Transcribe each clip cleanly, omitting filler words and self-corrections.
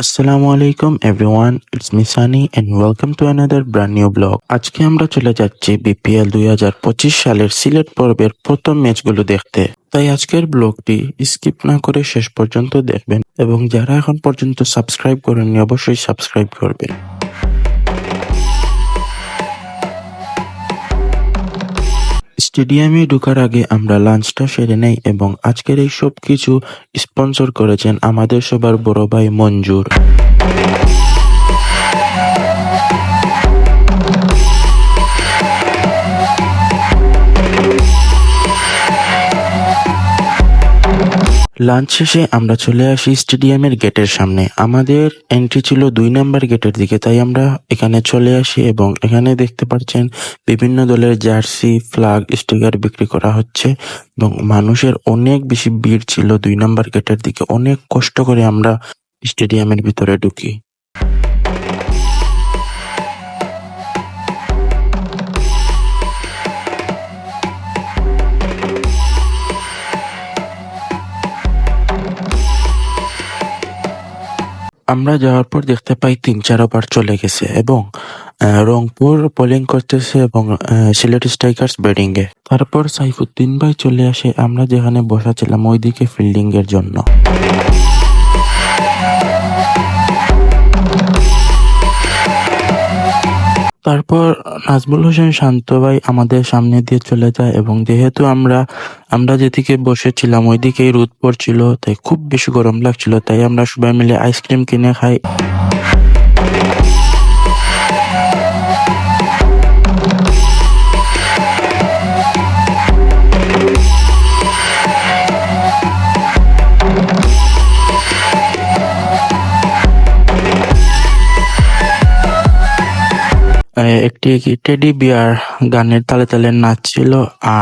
আসসালামু আলাইকুম everyone, it's me Sunny and welcome to another brand new blog. আজকে আমরা চলে যাচ্ছি বিপিএল 2025 সালের সিলেট পর্বের প্রথম ম্যাচগুলো দেখতে। তাই আজকের ব্লগটি স্কিপ না করে শেষ পর্যন্ত দেখবেন এবং যারা এখন পর্যন্ত সাবস্ক্রাইব করেননি অবশ্যই সাবস্ক্রাইব করবেন। স্টেডিয়ামে ঢোকার আগে আমরা লাঞ্চটা সেরে নেই এবং আজকের এই সব কিছু স্পন্সর করেছেন আমাদের সবার বড় ভাই মঞ্জুর। লাঞ্চ শেষে আমরা চলে আসি স্টেডিয়ামের গেটের সামনে। আমাদের এন্ট্রি ছিল 2 নাম্বার গেটের দিকে, তাই আমরা এখানে চলে আসি এবং এখানে দেখতে পাচ্ছেন বিভিন্ন দলের জার্সি, ফ্ল্যাগ, স্টিকার বিক্রি করা হচ্ছে এবং মানুষের অনেক বেশি ভিড় ছিল 2 নাম্বার গেটের দিকে। অনেক কষ্ট করে আমরা স্টেডিয়ামের ভিতরে ঢুকি। আমরা যাওয়ার পর দেখতে পাই 3-4 ওভার চলে গেছে এবং রংপুর বোলিং করতেছে এবং সিলেট স্ট্রাইকার্স ব্যাটিং এ। তারপর সাইফুদ্দিন ভাই চলে আসে আমরা যেখানে বসা ছিলাম ওইদিকে ফিল্ডিং এর জন্য। তারপর নাজমুল হোসেন শান্ত ভাই আমাদের সামনে দিয়ে চলে যায় এবং যেহেতু আমরা যেদিকে বসেছিলাম ওইদিকেই রোদ পড়ছিল, তাই খুব বেশি গরম লাগছিল, তাই আমরা সবাই মিলে আইসক্রিম কিনে খাই। একটি টেডি বিয়ার গানের তালে তালে নাচছিল।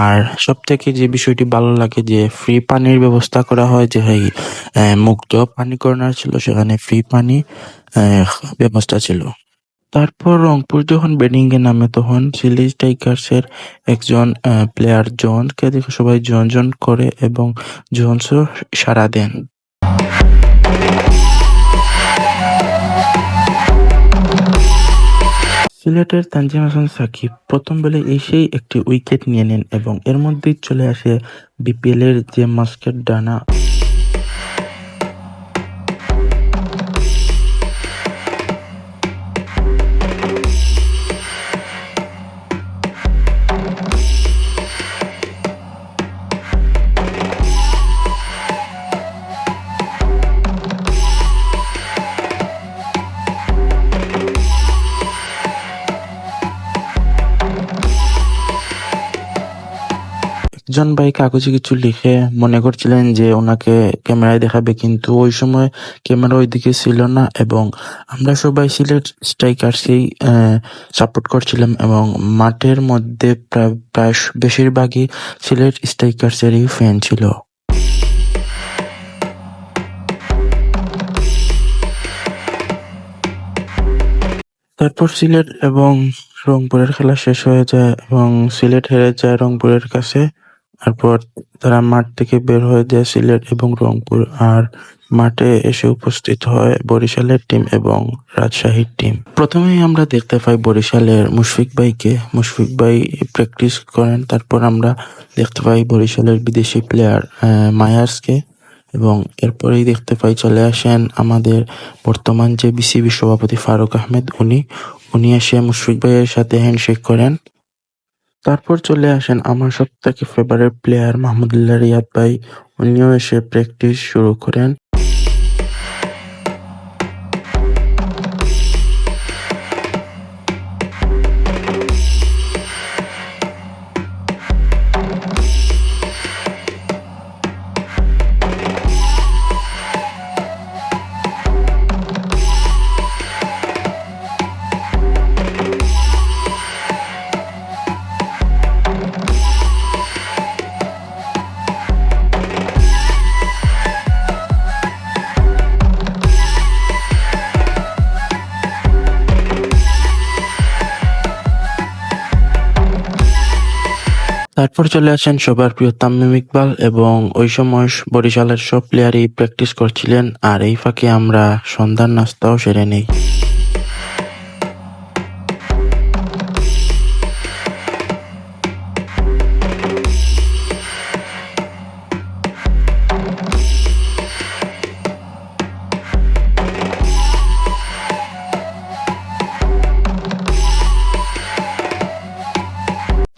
আর সব থেকে যে বিষয়টি ভালো লাগে যে ফ্রি পানির ব্যবস্থা করা হয়, যে মুক্ত পানি কর্নার ছিল, সেখানে ফ্রি পানি ব্যবস্থা ছিল। তারপর রংপুর যখন ব্যাটিং এ নামে তখন সিলেট টাইগার্স এর একজন প্লেয়ার জনকে দেখে সবাই জন জন করে এবং জনসও সাড়া দেন। সিলেটের তানজিম হাসান সাকিব প্রথম বলে এসেই একটি উইকেট নিয়ে নেন এবং এর মধ্যেই চলে আসে বিপিএল এর যে মাস্কের ডানা। একজন ভাই কাগজে কিছু লিখে মনে করছিলেন যে ওনাকে ক্যামেরায় দেখাবে, কিন্তু ওই সময় ক্যামেরা ওইদিকে ছিল না এবং আমরা সবাই সিলেট স্ট্রাইকার্সকেই সাপোর্ট করছিলাম এবং মাঠের মধ্যে প্রায় বেশিরভাগই সিলেট স্ট্রাইকার্সেরই ফ্যান ছিল। তারপর সিলেট এবং রংপুরের খেলা শেষ হয়ে যায় এবং সিলেট হেরে যায় রংপুরের কাছে। তারপর তারা মাঠ থেকে বের হয়ে যায় সিলেট এবং রংপুর, আর মাঠে এসে উপস্থিত হয় বরিশালের টিম এবং রাজশাহীর টিম। প্রথমেই আমরা দেখতে পাই বরিশালের মুশফিক ভাইকে। মুশফিক ভাই প্র্যাকটিস করেন। তারপর আমরা দেখতে পাই বরিশালের বিদেশি প্লেয়ার মায়ার্সকে এবং এরপরেই দেখতে পাই চলে আসেন আমাদের বর্তমান যে বিসিবি সভাপতি ফারুক আহমেদ। উনি এসে মুশফিক ভাইয়ের সাথে হ্যান্ডশেক করেন। তারপর চলে আসেন আমার সবথেকে ফেভারিট প্লেয়ার মাহমুদুল্লাহ রিয়াদ ভাই। উনিও এসে প্র্যাকটিস শুরু করেন। তারপর চলে আসেন সবার প্রিয় তামিম ইকবাল, এবং ওই সময় বরিশালের সব প্লেয়ারই প্র্যাকটিস করছিলেন, আর এই ফাঁকে আমরা সন্ধ্যার নাস্তাও সেরে নেই।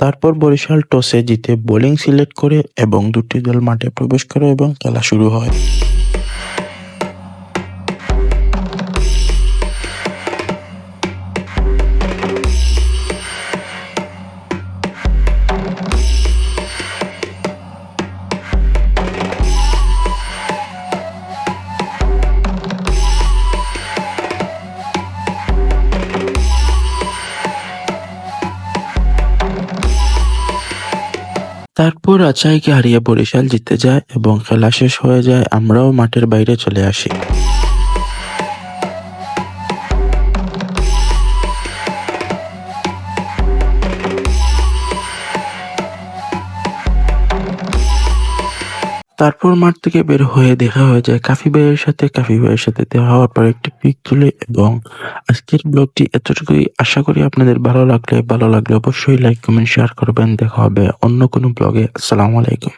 তারপর বরিশাল টসে জিতে বোলিং সিলেক্ট করে এবং দুটি দল মাঠে প্রবেশ করে এবং খেলা শুরু হয়। তারপর রাজশাহীকে হারিয়ে বরিশাল জিতে যায় এবং খেলা শেষ হয়ে যায়, আমরাও মাঠের বাইরে চলে আসি। তারপর মাঠ থেকে বের হয়ে দেখা হয়ে যায় কাফি ভাইয়ের সাথে। কাফি ভাইয়ের সাথে দেখা হওয়ার পর একটি পিক তুলে, এবং আজকের ব্লগটি এতটুকুই। আশা করি আপনাদের ভালো লাগলে অবশ্যই লাইক কমেন্ট শেয়ার করবেন। দেখা হবে অন্য কোনো ব্লগে। আসসালামু আলাইকুম।